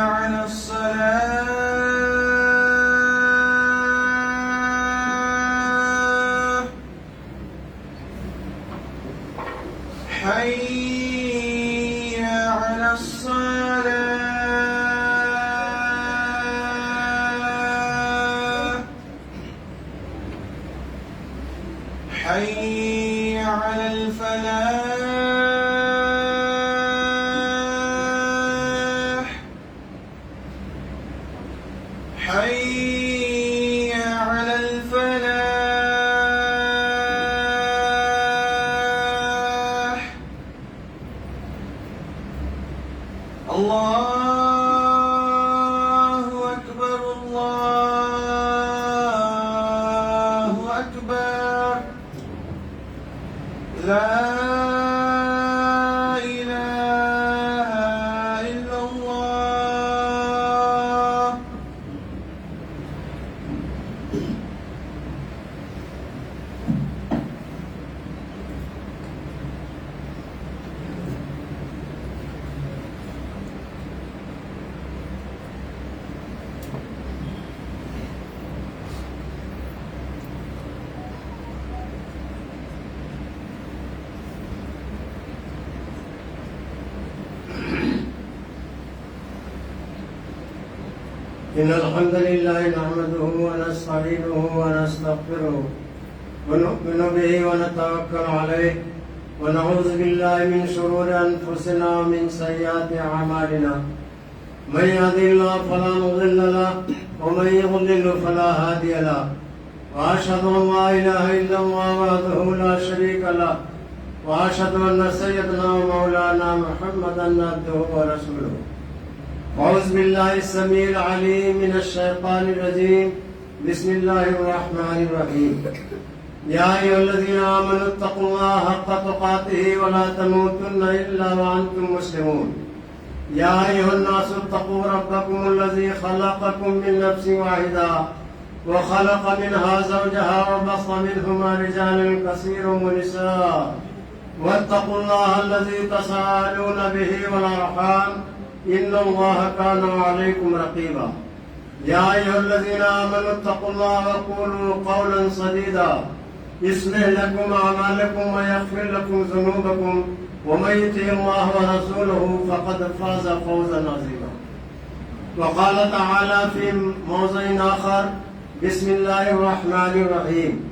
على الصلاة حي على الصلاة حي على الفلاح حي على الفلاح الله أكبر الله أكبر لا إله إلا الله إن الحمد لله نحمده ونستعينه ونستغفره ونؤمن به ونتوكل عليه ونعوذ بالله من شرور أنفسنا ومن سيئات أعمالنا من يهده الله فلا مضل له ومن يضلل فلا هادي له وأشهد أن لا إله إلا الله وحده لا شريك له وأشهد أن سيدنا ومولانا محمدا عبده ورسوله أعوذ بالله السميع العليم من الشيطان الرجيم بسم الله الرحمن الرحيم يا أيها الذين آمنوا اتقوا الله حق تقاته ولا تموتن إلا وأنتم مسلمون يا أيها الناس اتقوا ربكم الذي خلقكم من نفس واحدة وخلق منها زوجها وبث منهما رجالا كثيرا ونساء واتقوا الله الذي تساءلون به والأرحام إن الله كان عليكم رقيبا يا أيها الذين آمنوا اتقوا الله وقولوا قولا سديدا يصلح لكم أعمالكم ويغفر لكم ذنوبكم ومن يطع الله ورسوله فقد فاز فوزا عظيما وقال تعالى في موضع آخر بسم الله الرحمن الرحيم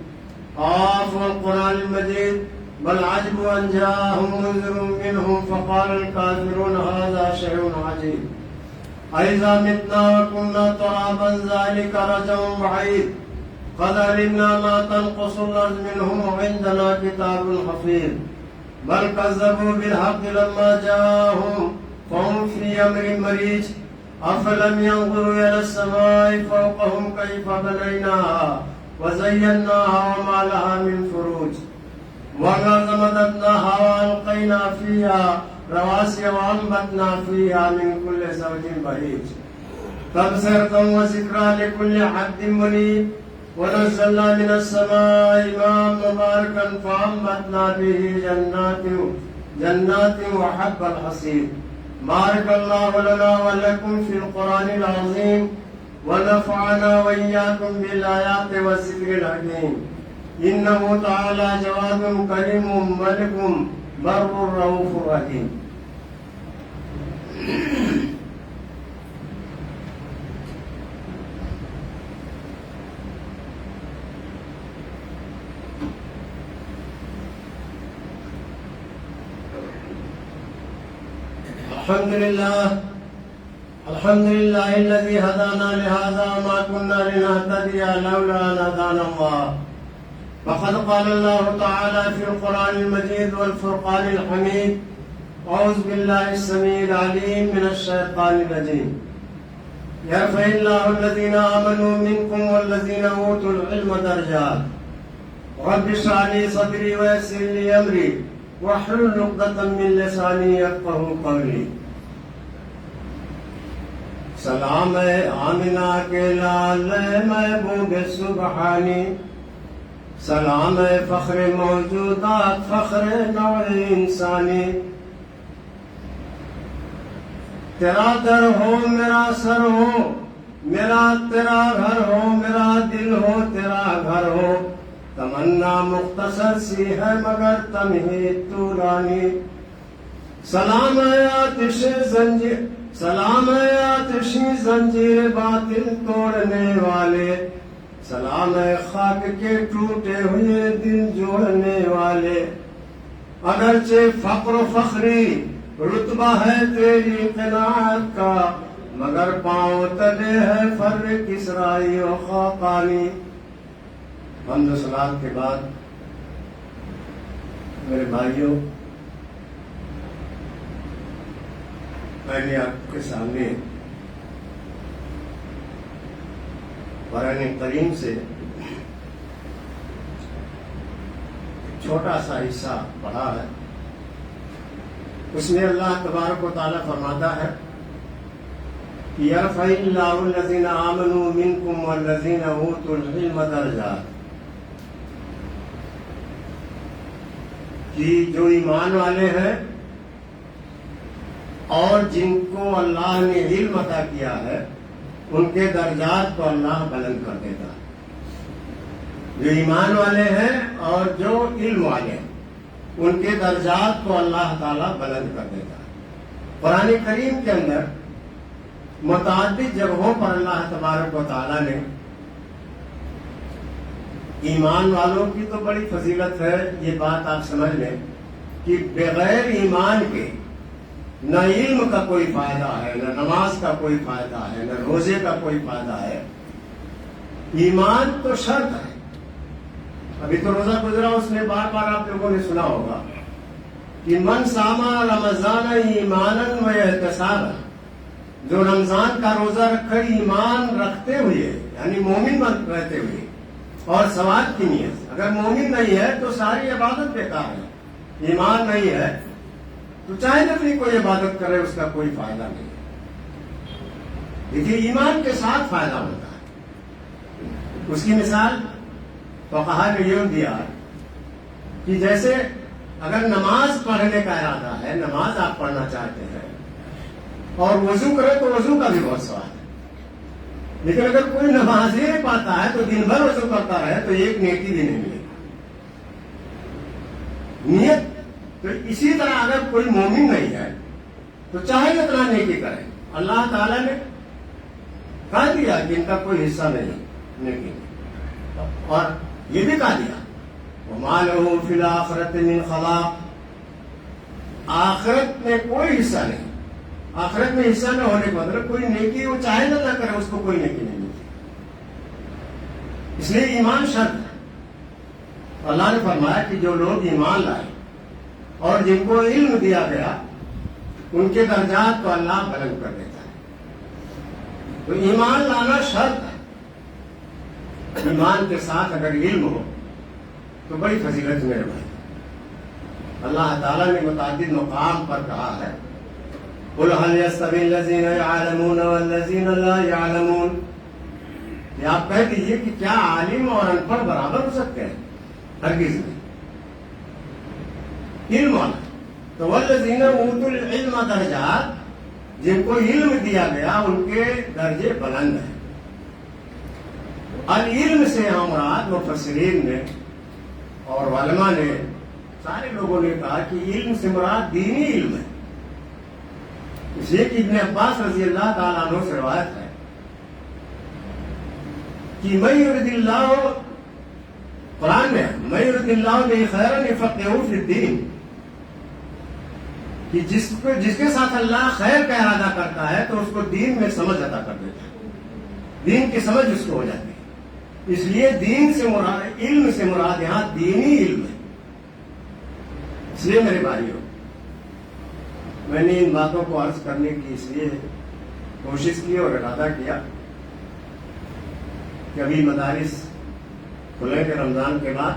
والقرآن المجيد بل عجبوا أن جاءهم منذر منهم فقال الكافرون هذا شيء عجيب أإذا متنا وكنا ترابا ذلك رجع بعيد قد علمنا ما تنقص الأرض منهم وعندنا كتاب حفيظ بل كذبوا بالحق لما جاءهم فهم في أمر مريج أفلم ينظروا إلى السماء فوقهم كيف بنيناها وزيناها وما لها من فروج والأرض مددناها وألقينا فيها رواسي وأنبتنا فيها من كل زوج بهيج تبصرة وذكرى لكل عبد منيب ونزلنا من السماء ماء مباركا فأنبتنا به جنات وحب الحصيد بارك الله لنا ولكم في القرآن العظيم ونفعنا وإياكم بالآيات والذكر الحكيم إنه تعالى جواد كريم ملك بر رؤوف رحيم الحمد لله الذي هدانا لهذا وما كنا لنهتدي لولا أن هدانا الله فقد قال الله تعالى في القرآن المجيد والفرقان الحميد أعوذ بالله السميع العليم من الشيطان الرجيم يرفع الله الذين آمنوا منكم والذين أوتوا العلم درجات رب اشرح لي صدري ويسر لي أمري واحلل عقدة من لساني يفقهوا قولي سلام آمنہ کے لال محبوب سبحانی سلام فخر موجودات فخر نوع انسانی تیرا در ہو میرا سر ہو، میرا تیرا گھر ہو، میرا دل ہو تیرا گھر ہو، تمنا مختصر سی ہے مگر تمہیں طولانی۔ سلام ہے آتش زنجیر، سلام ہے آتشی زنجیر باطل توڑنے والے، سلام ہے خاک کے ٹوٹے ہوئے دل جوڑنے والے۔ اگرچہ فقر و فخری رتبہ ہے تیری قناعت کا، مگر پاؤں تلے ہے فر کسرائی و خاقانی۔ حمد و صلات کے بعد میرے بھائیوں، میں نے آپ کے سامنے قرآن کریم سے چھوٹا سا حصہ پڑھا ہے۔ اس میں اللہ تبارک و تعالیٰ فرماتا ہے کہ یرفع اللہ الذین آمنوا منکم والذین اوتوا العلم درجات، کہ جو ایمان والے ہیں اور جن کو اللہ نے علم عطا کیا ہے ان کے درجات کو اللہ بلند کر دیتا ہے۔ جو ایمان والے ہیں اور جو علم والے ہیں ان کے درجات کو اللہ تعالیٰ بلند کر دیتا ہے۔ قرآن کریم کے اندر متعدد جگہوں پر اللہ تبارک و تعالیٰ نے ایمان والوں کی تو بڑی فضیلت ہے، یہ بات آپ سمجھ لیں کہ بغیر ایمان کے نہ علم کا کوئی فائدہ ہے، نہ نماز کا کوئی فائدہ ہے، نہ روزے کا کوئی فائدہ ہے۔ ایمان تو شرط ہے۔ ابھی تو روزہ گزرا، اس میں بار بار آپ لوگوں نے سنا ہوگا کہ من صام رمضان ایمانا و احتسابا، جو رمضان کا روزہ رکھے ایمان رکھتے ہوئے یعنی مومن رہتے ہوئے اور ثواب کی نیت سے۔ اگر مومن نہیں ہے تو ساری عبادت بیکار ہے، ایمان نہیں ہے تو چاہے جتنی کوئی عبادت کرے اس کا کوئی فائدہ نہیں۔ دیکھیے ایمان کے ساتھ فائدہ ہوتا ہے۔ اس کی مثال فقہا نے یہ دیا کہ جیسے اگر نماز پڑھنے کا ارادہ ہے، نماز آپ پڑھنا چاہتے ہیں اور وضو کرے تو وضو کا بھی بہت ثواب ہے، لیکن اگر کوئی نماز ہی نہیں پاتا ہے تو دن بھر وضو کرتا رہے تو ایک نیکی بھی نہیں ملے گی۔ نیت تو اسی طرح اگر کوئی مومن نہیں ہے تو چاہے جتنا نیکی کرے، اللہ تعالیٰ نے کہہ دیا کہ ان کا کوئی حصہ نہیں نیکی، اور یہ بھی کہہ دیا وَمَا لَهُ فِي الْآخِرَةِ مِنْ خَلَاقٍ، آخرت میں کوئی حصہ نہیں۔ آخرت میں حصہ نہ ہونے کا مطلب کوئی نیکی وہ چاہے نہ کرے اس کو کوئی نیکی نہیں ملتی۔ اس لیے ایمان شرط ہے۔ اللہ نے فرمایا کہ جو لوگ ایمان لائے اور جن کو علم دیا گیا ان کے درجات کو اللہ بلند کر دیتا ہے۔ تو ایمان لانا شرط ہے۔ ایمان کے ساتھ اگر علم ہو تو بڑی فضیلت میرے بھائی۔ اللہ تعالیٰ نے متعدد مقام پر کہا ہے قُلْ هَلْ يَسْتَوِي الَّذِينَ يَعْلَمُونَ وَالَّذِينَ لَا يَعْلَمُونَ، کہ آپ کہہ دیجئے کہ کیا عالم اور ان پڑھ برابر ہو سکتے ہیں؟ ہرگز نہیں۔ علم والا تو وَالَّذِينَ أُوتُوا الْعِلْمَ درجات، جن کو علم دیا گیا ان کے درجے بلند ہیں۔ العلم سے مراد مفسرین نے اور علماء نے سارے لوگوں نے کہا کہ علم سے مراد دینی علم ہے۔ اس لیے کہ ابن عباس رضی اللہ تعالیٰ عنہ سے روایت ہے کہ مَن یُرِدِ اللہ، قرآن میں مَن یُرِدِ اللہ بِهِ خَیْرًا یُفَقِّهُ فِی الدِّین، کہ جس کے ساتھ اللہ خیر کا ارادہ کرتا ہے تو اس کو دین میں سمجھ عطا کر دیتا ہے، دین کی سمجھ اس کو ہو جاتی ہے۔ اس لیے دین سے مراد، علم سے مراد یہاں دینی علم ہے۔ اس لیے میرے بھائیوں، میں نے ان باتوں کو عرض کرنے کی اس لیے کوشش کی اور ارادہ کیا کہ ابھی مدارس کھلیں گے رمضان کے بعد،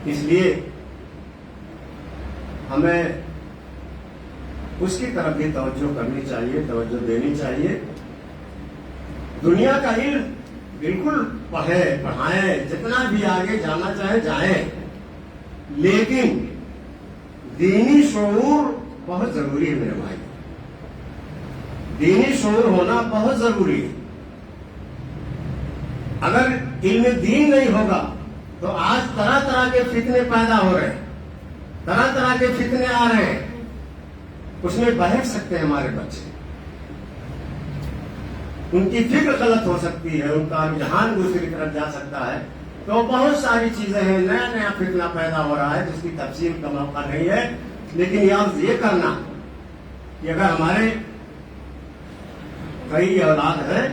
اس لیے ہمیں اس کی طرف بھی توجہ کرنی چاہیے، توجہ دینی چاہیے۔ دنیا کا علم بالکل پڑھائیں، جتنا بھی آگے جانا چاہے جائیں، لیکن دینی شعور بہت ضروری ہے میرے بھائی۔ دینی شعور ہونا بہت ضروری ہے. اگر علم دین نہیں ہوگا تو آج طرح طرح کے فتنے پیدا ہو رہے ہیں, طرح طرح کے فتنے آ رہے ہیں, اس میں بہک سکتے ہیں ہمارے بچے, ان کی فکر غلط ہو سکتی ہے, ان کا رجحان دوسری طرف جا سکتا ہے. تو بہت ساری چیزیں ہیں, نیا نیا فتنہ پیدا ہو رہا ہے جس کی تفصیل کا موقع نہیں ہے. لیکن یہ کرنا کہ اگر ہمارے کئی اولاد ہیں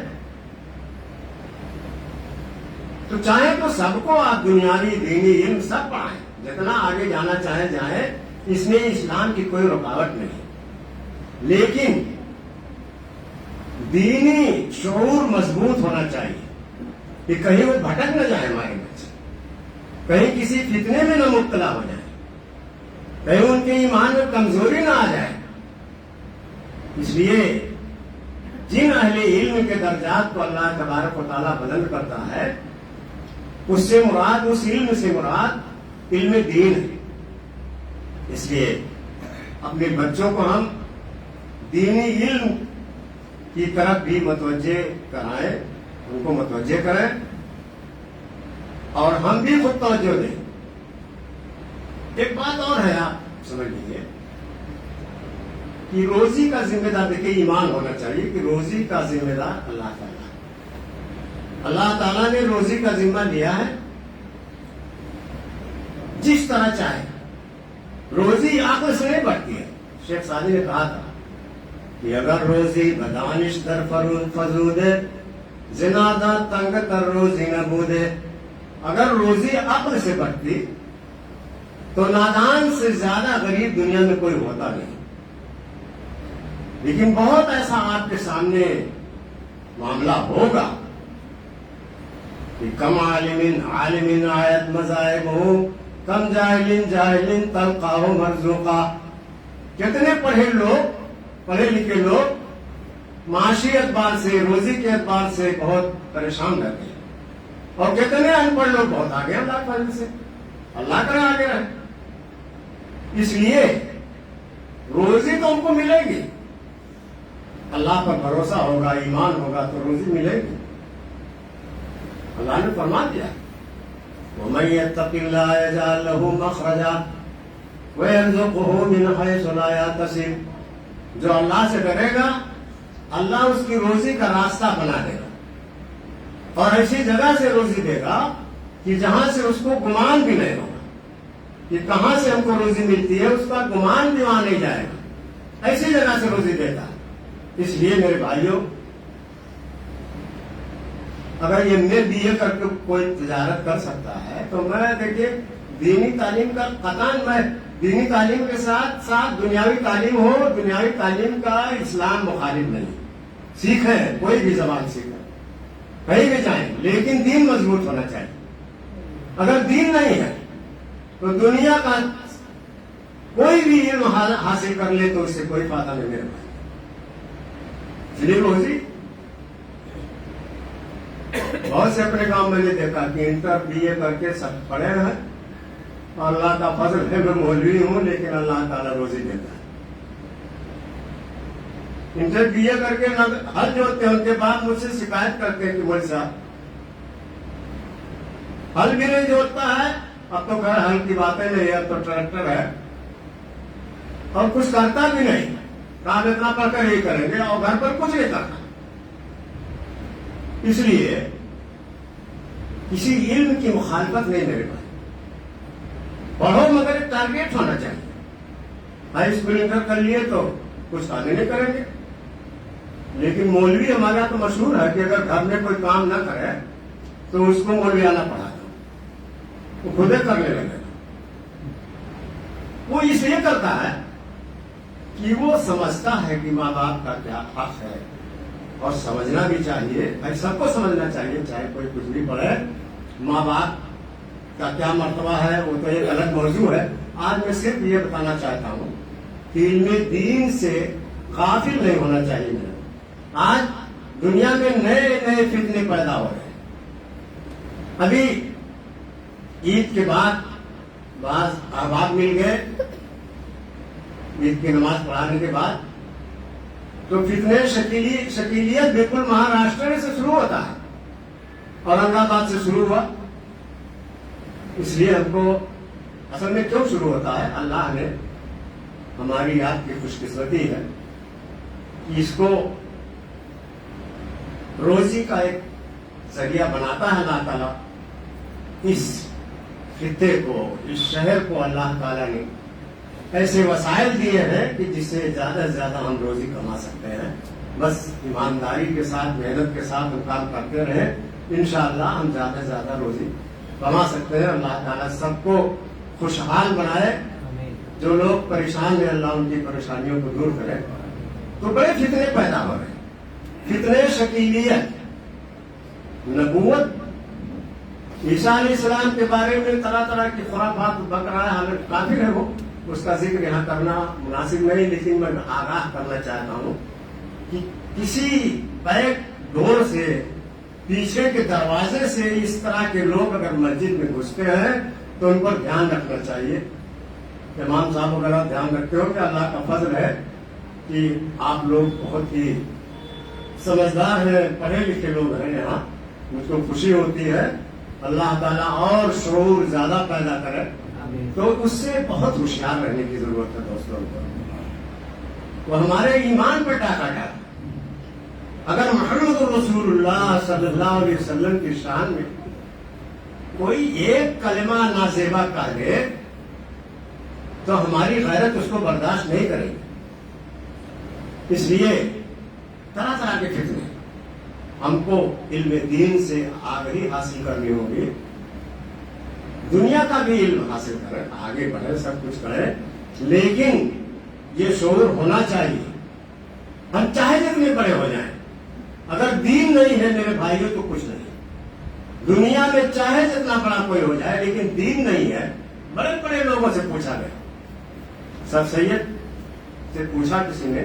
تو چاہے تو سب کو آپ دنیاوی دینی علم سب پڑھائیں, جتنا آگے جانا چاہیں جائیں, اس میں اسلام کی کوئی رکاوٹ نہیں. لیکن دینی شعور مضبوط ہونا چاہیے کہ کہیں وہ بھٹک نہ جائے ہمارے بچے, کہیں کسی فتنے میں نہ مبتلا ہو جائے, کہیں ان کے ایمان میں کمزوری نہ آ جائے. اس لیے جن اہل علم کے درجات کو اللہ تبارک و تعالیٰ بلند کرتا ہے, اس سے مراد, اس علم سے مراد علم دین ہے. اس لیے اپنے بچوں کو ہم دینی علم کی طرف بھی متوجہ کرائیں, ان کو متوجہ کریں, اور ہم بھی خود توجہ دیں. ایک بات اور ہے, آپ سمجھ لیجیے کہ روزی کا ذمہ دار, دیکھیے ایمان ہونا چاہیے کہ روزی کا ذمہ دار اللہ تعالیٰ. اللہ تعالیٰ نے روزی کا ذمہ لیا ہے جس طرح چاہے. روزی عقل سے نہیں بڑھتی ہے. شیخ سعدی نے کہا تھا کہ اگر روزی بدانش در فزود زنادہ تنگ تر روزی نبود. اگر روزی عقل سے بڑھتی تو نادان سے زیادہ غریب دنیا میں کوئی ہوتا نہیں. لیکن بہت ایسا آپ کے سامنے معاملہ ہوگا کہ کم عالم عالم آیت مذاہب ہو, کم جاہل جاہل تلقاہ مرزوقا. کتنے پڑھے لوگ, پڑھے لکھے لوگ معاشی اعتبار سے, روزی کے اعتبار سے بہت پریشان رہتے ہیں, اور کتنے ان پڑھ لوگ بہت آگے ہیں اللہ تعالی سے, اللہ کرے آگے رہے. اس لیے روزی تو ان کو ملے گی, اللہ پر بھروسہ ہوگا, ایمان ہوگا تو روزی ملے گی. اللہ نے فرما دیا وَمَن يَتَّقِ اللَّهَ يَجْعَل لَّهُ مَخْرَجًا وَيَرْزُقْهُ مِنْ حَيْثُ لَا يَحْتَسِبُ. جو اللہ سے ڈرے گا اللہ اس کی روزی کا راستہ بنا دے گا, اور ایسی جگہ سے روزی دے گا کہ جہاں سے اس کو گمان بھی نہیں ہوگا کہ کہاں سے ہم کو روزی ملتی ہے, اس کا گمان بھی وہاں نہیں جائے گا. ایسی جگہ سے روزی دیتا ہے. اس لیے میرے بھائیوں, اگر یہ میں بی اے کر کے کوئی تجارت کر سکتا ہے تو میں دیکھیے دینی تعلیم کا قطعاً, میں دینی تعلیم کے ساتھ ساتھ دنیاوی تعلیم ہو, دنیاوی تعلیم کا اسلام مخالف نہیں. سیکھیں, کوئی بھی زبان سیکھیں, کہیں بھی جائیں, لیکن دین مضبوط ہونا چاہیے. اگر دین نہیں ہے تو دنیا کا کوئی بھی علم حاصل کر لے تو اس سے کوئی فائدہ نہیں میرے بھائی. چلیے روزی بہت سے اپنے کام میں نے دیکھا کہ انٹر بی اے کر کے سب پڑھے ہیں, اللہ کا فضل ہے میں مولوی ہوں لیکن اللہ تعالیٰ روزی دیتا ہے. انٹر بی اے کر کے حل جوڑتے ہیں, ان کے بعد مجھ سے شکایت کرتے ہیں کہ مولوی صاحب حل بھی نہیں جوڑتا ہے, اب تو گھر حل کی باتیں نہیں, اب تو ٹریکٹر ہے, اور کچھ کرتا بھی نہیں. کام اتنا پڑھ کر یہی کریں گے اور گھر پر کچھ نہیں کرنا. اس لیے کسی علم کی مخالفت نہیں میرے پاس. پڑھو مگر ایک ٹارگیٹ ہونا چاہیے. ہائی اسکول انٹر کر لیے تو کچھ آگے نہیں کریں گے. لیکن مولوی ہمارے یہاں تو مشہور ہے کہ اگر گھر میں کوئی کام نہ کرے تو اس کو مولوی آنا پڑا دو, وہ خود ہی کرنے لگے. وہ اس لیے کرتا ہے کہ وہ سمجھتا ہے کہ ماں باپ کا کیا حق ہے, اور سمجھنا بھی چاہیے, سب کو سمجھنا چاہیے, چاہے کوئی کچھ بھی پڑھے. ماں باپ کا کیا مرتبہ ہے وہ تو ایک الگ موضوع ہے. آج میں صرف یہ بتانا چاہتا ہوں کہ علم دین سے غافل نہیں ہونا چاہیے. آج دنیا میں نئے نئے فتنے پیدا ہو رہے ہیں. ابھی عید کے بعد بعض احباب مل گئے, عید کی نماز پڑھانے کے بعد تو فتنے شکیلیت بالکل مہاراشٹر سے شروع ہوتا ہے، اورنگ آباد سے شروع ہوا. اس لیے ہم کو اصل میں کیوں شروع ہوتا ہے؟ اللہ نے ہماری آپ کی خوش قسمتی ہے کہ اس کو روزی کا ایک ذریعہ بناتا ہے اللہ تعالیٰ. اس خطے کو، اس شہر کو اللہ تعالیٰ نے ایسے وسائل دیے ہیں کہ جس سے زیادہ سے زیادہ ہم روزی کما سکتے ہیں. بس ایمانداری کے ساتھ، محنت کے ساتھ ہم کام کرتے رہیں، انشاءاللہ ہم زیادہ سے زیادہ روزی کما سکتے ہیں. اللہ تعالیٰ سب کو خوشحال بنائے. جو لوگ پریشان ہیں اللہ ان کی پریشانیوں کو دور کرے. تو بڑے فتنے پیدا ہو رہے ہیں. فتنے شکیلیت، نبوت، عیسیٰ علیہ السلام کے بارے میں طرح طرح کی خرافات بک رہا ہے. حالانکہ کافر ہے وہ، اس کا ذکر یہاں کرنا مناسب نہیں، لیکن میں آگاہ کرنا چاہتا ہوں کہ کسی بیک ڈور سے، پیچھے کے دروازے سے اس طرح کے لوگ اگر مسجد میں گھستے ہیں تو ان پر دھیان رکھنا چاہیے. امام صاحب وغیرہ دھیان رکھتے ہو کہ اللہ کا فضل ہے کہ آپ لوگ بہت ہی سمجھدار ہیں، پڑھے لکھے لوگ ہیں یہاں. مجھ کو خوشی ہوتی ہے. اللہ تعالیٰ اور شعور زیادہ پیدا کرے. تو اس سے بہت ہوشیار رہنے کی ضرورت ہے دوستوں کو. وہ ہمارے ایمان پر ٹاکا ڈالے. اگر محمد رسول اللہ صلی اللہ علیہ وسلم کی شان میں کوئی ایک کلمہ نازیبا کہہ دے تو ہماری غیرت اس کو برداشت نہیں کرے گی. اس لیے طرح طرح کے فتنے ہم کو علم دین سے آگاہی حاصل کرنی ہوگی. دنیا کا بھی علم حاصل کریں، آگے بڑھیں، سب کچھ کریں، لیکن یہ شعور ہونا چاہیے. ہم چاہے جتنے بڑے ہو جائیں، اگر دین نہیں ہے میرے بھائیوں تو کچھ نہیں. دنیا میں چاہے جتنا بڑا کوئی ہو جائے لیکن دین نہیں ہے. بڑے بڑے لوگوں سے پوچھا گیا، سر سید سے پوچھا کسی نے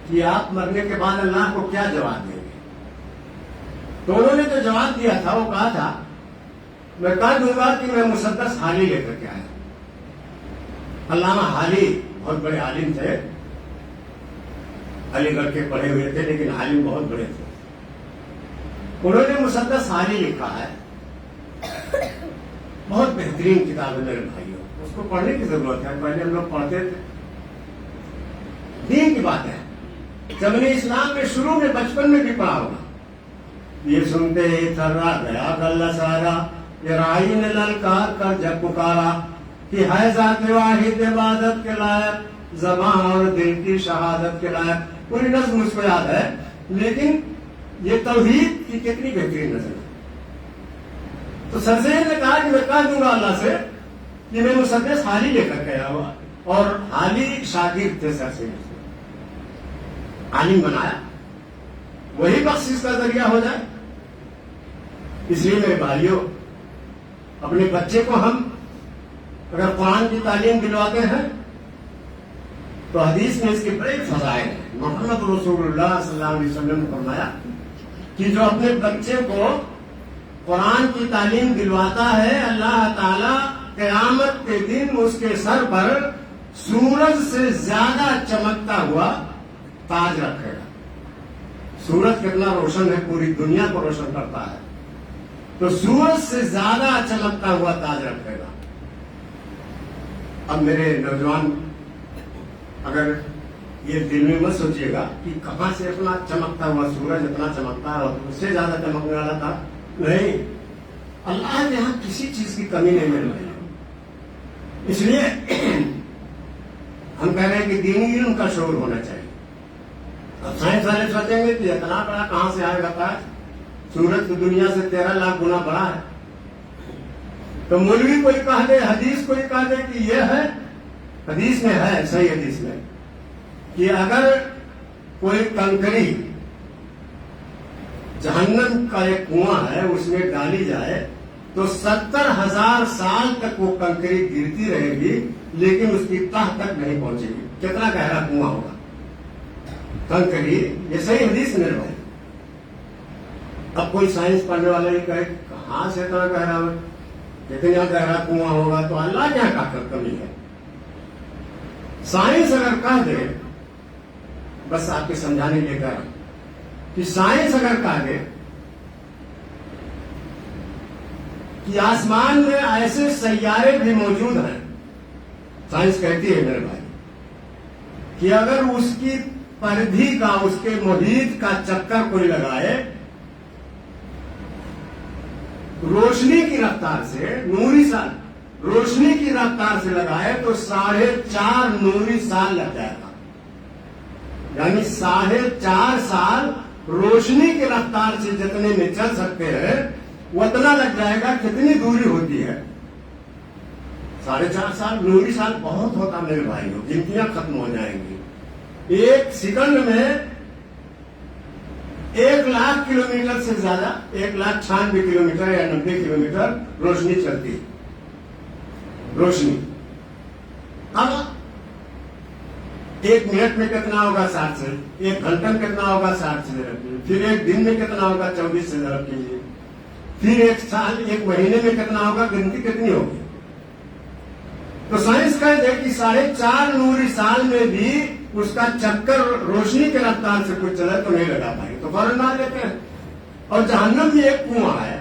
کہ آپ مرنے کے بعد اللہ کو کیا جواب دیں گے؟ تو انہوں نے جو جواب دیا تھا وہ کہا تھا، میں کہہ دوں گا کہ میں مسدس حالی لے کر کے آیا. علامہ حالی بہت بڑے عالم تھے، علی گڑھ کے پڑھے ہوئے تھے لیکن عالم بہت بڑے تھے. انہوں نے مسدس حالی لکھا ہے، بہت بہترین کتاب ہے میرے بھائیوں. اس کو پڑھنے کی ضرورت ہے. پہلے ہم لوگ پڑھتے تھے. دین کی بات ہے. زمین اسلام میں شروع میں بچپن میں بھی پڑھا ہوگا. یہ سنتے ہی تھرا گیا گلہ سارا، یہ رائی نے للکار کر جب پکارا کہ ہے ذات واحد عبادت کے لائق، زبان اور دل کی شہادت کے لائق. پوری نظم مجھ کو یاد ہے، لیکن یہ توحید کی کتنی بہترین نظم ہے. تو سر سید نے کہا کہ میں کہہ دوں گا اللہ سے کہ میں مسدس حالی لے کر گیا ہوا، اور حالی شاگرد تھے سر سید سے. عالم بنایا، وہی بخشش کا ذریعہ ہو جائے. اس لیے میرے بھائیوں، اپنے بچے کو ہم اگر قرآن کی تعلیم دلواتے ہیں تو حدیث میں اس کے بڑے فضائل ہیں. محمد رسول اللہ صلی اللہ علیہ وسلم نے فرمایا کہ جو اپنے بچے کو قرآن کی تعلیم دلواتا ہے، اللہ تعالیٰ قیامت کے دن اس کے سر پر سورج سے زیادہ چمکتا ہوا تاج رکھے گا. سورج کتنا روشن ہے، پوری دنیا کو روشن کرتا ہے، تو سورج سے زیادہ چمکتا ہوا تاج رکھے گا. اب میرے نوجوان اگر یہ دل میں مت سوچیے گا کہ کہاں سے اتنا چمکتا ہوا سورج اتنا چمکتا ہے اور اس سے زیادہ چمکنے والا تھا. نہیں، اللہ نے یہاں کسی چیز کی کمی نہیں مل رہی. اس لیے ہم کہہ رہے ہیں کہ دینی علم کا شعور ہونا چاہیے. اب سائنس والے سوچیں گے کہ اتنا بڑا کہاں سے آئے گا تاج؟ سورج تو دنیا سے 13 لاکھ گنا بڑا ہے. تو مولوی کوئی کہہ دے، حدیث کوئی کہہ دے کہ یہ ہے، حدیث میں ہے، صحیح حدیث میں، کہ اگر کوئی کنکری جہنم کا ایک کنواں ہے اس میں ڈالی جائے تو 70,000 سال تک وہ کنکری گرتی رہے گی لیکن اس کی تہ تک نہیں پہنچے گی. کتنا گہرا کنواں ہوگا کنکری. یہ صحیح حدیث میں ہے. اب کوئی سائنس پڑھنے والا یہ کہے کہاں سے اتنا گہرا ہو، کتنا گہرا کنواں ہوگا، تو اللہ کیا کمی ہے. سائنس اگر کہہ دے بس آپ کے سمجھانے لے کر کہ سائنس اگر کہا دے کہ آسمان میں ایسے سیارے بھی موجود ہیں، سائنس کہتی ہے میرے بھائی کہ اگر اس کی پردھی کا، اس کے محیط کا چکر کوئی لگائے روشنی کی رفتار سے، نوری سال روشنی کی رفتار سے لگائے تو 4.5 نوری سال لگ جائے گا، یعنی 4.5 سال روشنی کی رفتار سے جتنے میں چل سکتے ہیں اتنا لگ جائے گا۔ کتنی دوری ہوتی ہے؟ 4.5 سال۔ نوری سال بہت ہوتا میرے بھائیوں، گنتیاں ختم ہو جائیں گی۔ ایک سیکنڈ میں 1,00,000 کلومیٹر سے زیادہ، 1,96 کلومیٹر یا 90 کلومیٹر روشنی چلتی ہے۔ روشنی اب 1 منٹ میں کتنا ہوگا 60 سے، 1 گھنٹے میں کتنا ہوگا 60 سے ضرب کیجیے، پھر 1 دن میں کتنا ہوگا 24 سے ضرب کیجیے، پھر 1 سال، 1 مہینے میں کتنا ہوگا، گنتی کتنی ہوگی؟ تو سائنس کہتے ہیں کہ 4.5 نوری سال میں بھی اس کا چکر روشنی کے رفتار سے کچھ چلے تو نہیں لگا پائے، تو فوراً مار لیتے ہیں۔ اور جہنم بھی ایک کنواں ہے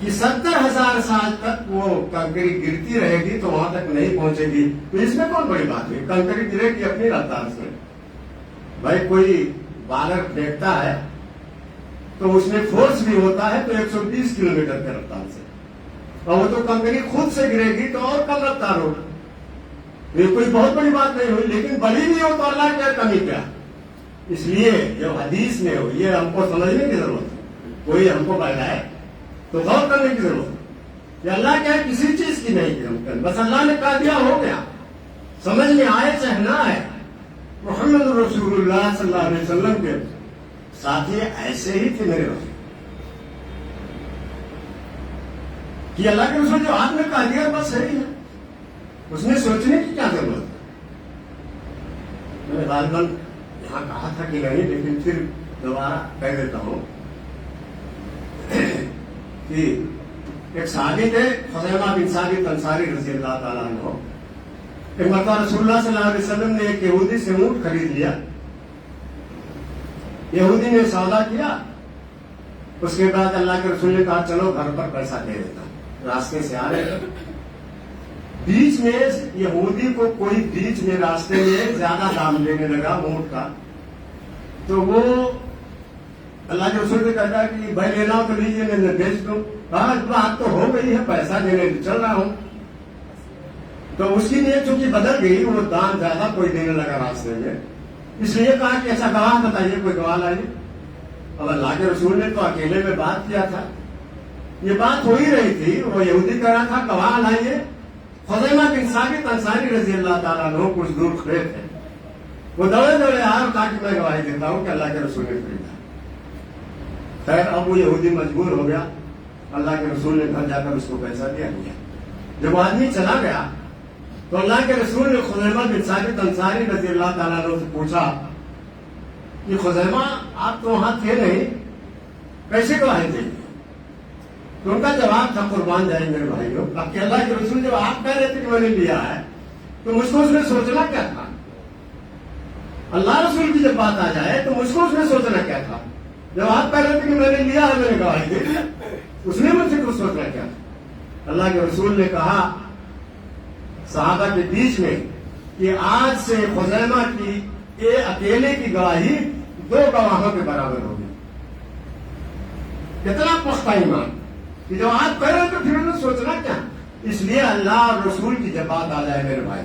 کہ 70,000 سال تک وہ کنکری گرتی رہے گی تو وہاں تک نہیں پہنچے گی، تو اس میں کون بڑی بات ہے؟ کنکری گرے گی اپنی رفتار سے۔ بھائی کوئی بالر پھینکتا ہے تو اس میں فورس بھی ہوتا ہے تو 120 کلومیٹر کی رفتار سے، اور وہ تو کنکری خود سے گرے گی تو اور کم رفتار ہوگا۔ یہ کوئی بہت بڑی بات نہیں ہوئی، لیکن بڑی بھی ہو تو اللہ کیا کمی کیا؟ اس لیے جو حدیث میں ہو یہ ہم کو سمجھنے کی ضرورت ہے۔ کوئی ہم کو بتائے تو غور کرنے کی ضرورت ہے کہ اللہ کیا ہے، کسی چیز کی نہیں کی، بس اللہ نے کہا دیا ہو گیا، سمجھ میں آئے چاہے نہ آئے۔ محمد رسول اللہ صلی اللہ علیہ وسلم کے ساتھی ایسے ہی تھے میرے بھائی کہ اللہ کے رسول جو آپ نے کہا دیا بس صحیح ہے، اس میں سوچنے کی کیا ضرورت ہے؟ میں نے غالباً یہاں کہا تھا کہ نہیں، لیکن پھر دوبارہ کہہ دیتا ہوں کہ ایک صحابی تھے خزیمہ بن ثابت انصاری رضی اللہ تعالیٰ عنہ، ایک مرتبہ رسول اللہ صلی اللہ علیہ وسلم نے ایک یہودی سے اونٹ خرید لیا۔ یہودی نے سودا کیا، اس کے بعد اللہ کے رسول نے کہا چلو گھر پر پیسہ دے دیتا، راستے سے آ رہے بیچ میں یہودی کو کوئی بیچ میں راستے میں زیادہ دام دینے لگا اونٹ کا، تو وہ اللہ کے رسول سے کہتا ہے کہ بھائی لینا ہو تو لیجیے، میں بیچ دوں۔ بات تو ہو گئی ہے، پیسہ دینے چل رہا ہوں، تو اس کی نیت چونکہ بدل گئی، وہ دام زیادہ کوئی دینے لگا راستے میں، اس لیے کہا کہ ایسا گواہ بتائیے، کوئی گواہ لائیے۔ اب اللہ کے رسول نے تو اکیلے میں بات کیا تھا، یہ بات ہو ہی رہی تھی، وہ یہودی کہہ رہا تھا گواہ لائیے۔ خزیمہ بن ثابت انصاری رضی اللہ تعالیٰ عنہ کچھ دور کھڑے تھے، وہ دوڑے دوڑے آئے اور کہا کہ میں گواہی دیتا ہوں کہ اللہ کے رسول نے خریدا۔ خیر اب وہ یہودی مجبور ہو گیا، اللہ کے رسول نے گھر جا کر اس کو پیسہ دیا۔ جب وہ آدمی چلا گیا تو اللہ کے رسول نے خزیمہ بن ثابت انصاری رضی اللہ تعالیٰ عنہ سے پوچھا کہ خزیمہ آپ تو وہاں تھے نہیں، کیسے گواہی دیں؟ تو ان کا جواب تھا قربان جائے میرے بھائیوں، اب کہ اللہ کے رسول جب آپ کہہ رہے تھے کہ میں نے لیا ہے تو مجھ کو اس میں سوچنا کیا تھا؟ اللہ رسول کی جب بات آ جائے تو مجھ کو اس میں سوچنا کیا تھا؟ جب آپ کہہ رہے تھے کہ میں نے لیا ہے، میں نے گواہی دی، اس میں مجھ سے کچھ سوچنا کیا تھا؟ اللہ کے رسول نے کہا صحابہ کے بیچ میں کہ آج سے خزیمہ کی اکیلے کی گواہی 2 گواہوں کے برابر ہوگی۔ کتنا پختہ ایمان کہ جب آپ کہہ رہے تو پھر انہیں سوچنا کیا؟ اس لیے اللہ اور رسول کی جب بات آ جائے میرے بھائی،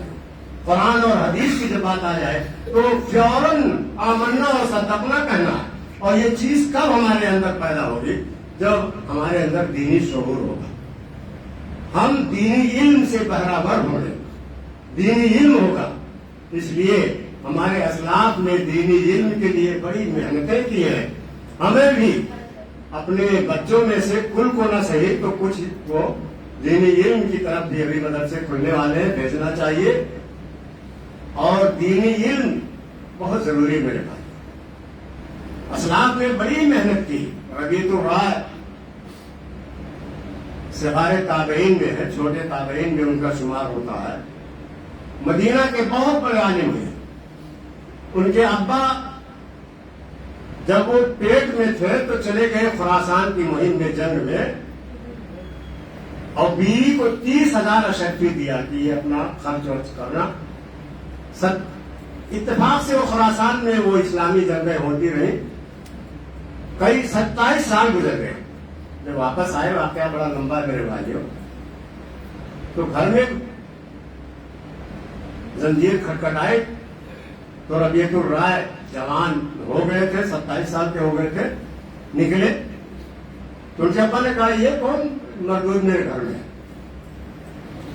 قرآن اور حدیث کی جب بات آ جائے تو فوراً آمنا اور صدقنا کہنا ہے۔ اور یہ چیز کب ہمارے اندر پیدا ہوگی؟ جب ہمارے اندر دینی شعور ہوگا، ہم دینی علم سے بہرہ ہوں گے، دینی علم ہوگا۔ اس لیے ہمارے اسلاف نے دینی علم کے لیے بڑی محنتیں کی ہیں، ہمیں بھی اپنے بچوں میں سے کل کو نہ صحیح تو کچھ وہ دینی علم کی طرف بھی ابھی مدرسے کھلنے والے ہیں، بھیجنا چاہیے۔ اور دینی علم بہت ضروری میرے بھائی، اسلاف نے بڑی محنت کی۔ ربیعۃ الرائے صغار تابعین میں ہے، چھوٹے تابعین میں ان کا شمار ہوتا ہے، مدینہ کے بہت بڑے عالم ہیں، ان کے ابا جب وہ پیٹ میں تھے تو چلے گئے خراسان کی مہم میں، جنگ میں، اور بیوی کو 30,000 اشرفی دیا کہ یہ اپنا خرچ ورچ کرنا. اتفاق سے وہ خراسان میں وہ اسلامی جنگیں ہوتی رہی. کئی 27 سال گزر گئے. جب واپس آئے، واقعہ بڑا لمبا ہے میرے بھائیوں، تو گھر میں زنجیر کھٹکھٹائے تو ربیعت الرائے جوان ہو گئے تھے، 27 سال کے ہو گئے تھے، نکلے. تو ان کے ابا نے کہا یہ کون مردود میرے گھر میں؟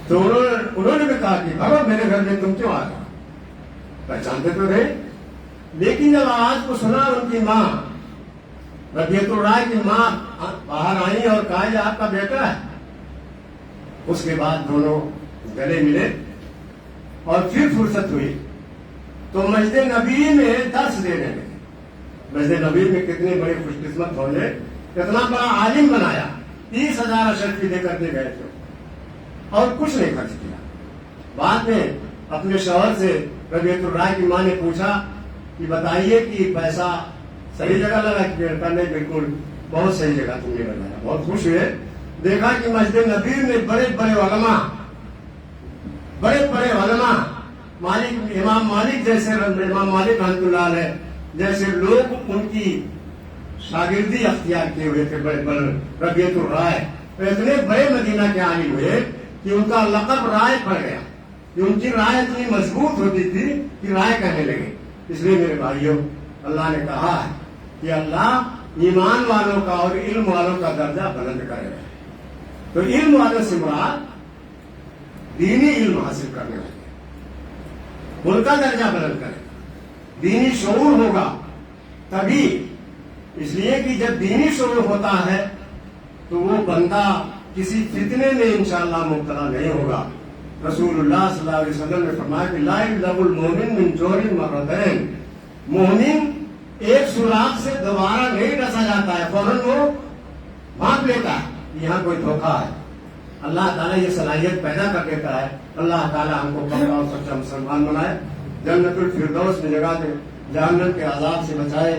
تو انہوں نے بھی کہا کہ بھگو میرے گھر میں تم کیوں آ رہا؟ پہچانتے تو رہے، لیکن جب آواز کو سنا ان کی ماں ربیعت الرائے کی ماں باہر آئی اور کہا یہ آپ کا بیٹا ہے. اس کے بعد دونوں گلے ملے اور پھر فرصت ہوئی تو مسجد نبی میں درس دینے لگے. مسجد نبی میں کتنے بڑے خوش قسمت ہونے، اتنا بڑا عالم بنایا. 30,000 اشرفی دے کر کے گئے تھے اور کچھ نہیں خرچ کیا. بعد میں اپنے شوہر سے ربیعت الرائے کی ماں نے پوچھا کہ بتائیے کہ پیسہ صحیح جگہ لگا کہ نہیں؟ بالکل بہت صحیح جگہ تم نے لگایا. بہت خوش ہوئے. دیکھا کہ مسجد نبی میں بڑے بڑے علماء مالک، امام مالک جیسے، امام مالک رحمۃ اللہ علیہ جیسے لوگ ان کی شاگردی اختیار کیے ہوئے تھے. بڑے بڑے ربیعت الرائے اتنے بڑے مدینہ کے عالم ہوئے کہ ان کا لقب رائے پڑ گیا، کہ ان کی رائے اتنی مضبوط ہوتی تھی کہ رائے کہنے لگے. اس لیے میرے بھائیوں، اللہ نے کہا ہے کہ اللہ ایمان والوں کا اور علم والوں کا درجہ بلند کرے گا. تو علم والوں سے مراد دینی علم حاصل کرنے والے، ان کا درجہ بلند کرے گا. دینی شعور ہوگا تبھی. اس لیے کہ جب دینی شعور ہوتا ہے تو وہ بندہ کسی فتنے میں انشاءاللہ مبتلا نہیں ہوگا. رسول اللہ صلی اللہ علیہ وسلم نے فرمایا کہ لا یغلب المؤمن من جور مرتين، مومن ایک سوراخ سے دوبارہ نہیں ڈسا جاتا ہے، فوراً وہ بھانپ لیتا ہے یہاں کوئی دھوکہ ہے. اللہ تعالیٰ یہ صلاحیت پیدا کر دیتا ہے. اللہ تعالیٰ ہم کو پکا اور سچا مسلمان بنائے، جنت الفردوس میں جگہ دے، جہنم کے عذاب سے بچائے.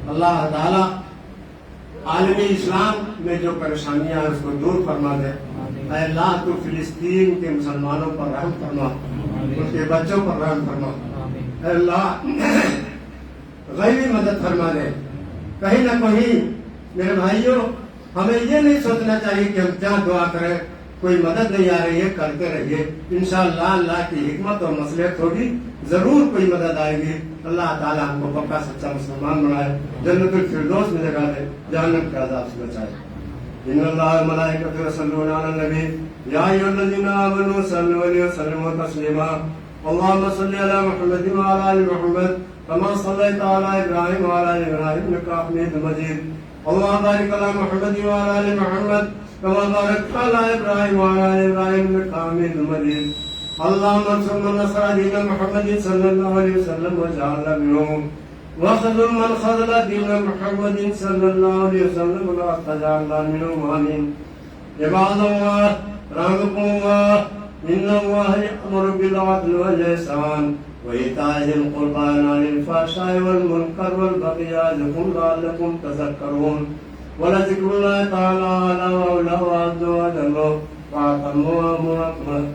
اللہ تعالیٰ عالمی اسلام میں جو پریشانیاں ہیں اس کو دور فرما دے. اے اللہ تو فلسطین کے مسلمانوں پر رحم فرما، ان کے بچوں پر رحم فرما. اے اللہ غیبی مدد فرما دے. کہیں نہ کہیں میرے بھائیوں ہمیں یہ نہیں سوچنا چاہیے کہ ہم کیا دعا کریں، کوئی مدد نہیں آ رہی ہے، کرتے رہیے. انشاءاللہ اللہ کی حکمت اور مصلحت ہوگی، ضرور کوئی مدد آئے گی. اللہ تعالیٰ ہم کو پکا سچا مسلمان بنائے، جنت الفردوس میں جگہ دے، جہنم کے عذاب سے بچائے. ان اللہ ملائکۃ یصلون علی النبی یا ایھا الذین آمنوا صلوا علیہ وسلموا تسلیما. اللهم صل علی محمد وعلی آل محمد كما صليت على ابراہیم وعلى آل ابراہیم انک حمید مجید. اللهم بارک علی محمد وعلى آل محمد كما باركت على ابراہیم وعلى آل ابراہیم انک حمید مجید. اللهم انصر من نصر دین محمد صلی اللہ علیہ وسلم وجعلنا منهم، وخذل من خذل دین محمد صلی اللہ علیہ وسلم ولا تجعلنا منهم. آمین. عباد اللہ رحمكم اللہ، ان اللہ یأمر بالعدل والإحسان وإيتاء ذي القربى وينهى عن الفحشاء والمنكر والبغي يعظكم لعلكم تذكرون. ولذكر الله تعالى أعلى وأولى وأعز وأجل وأتم وأكمل.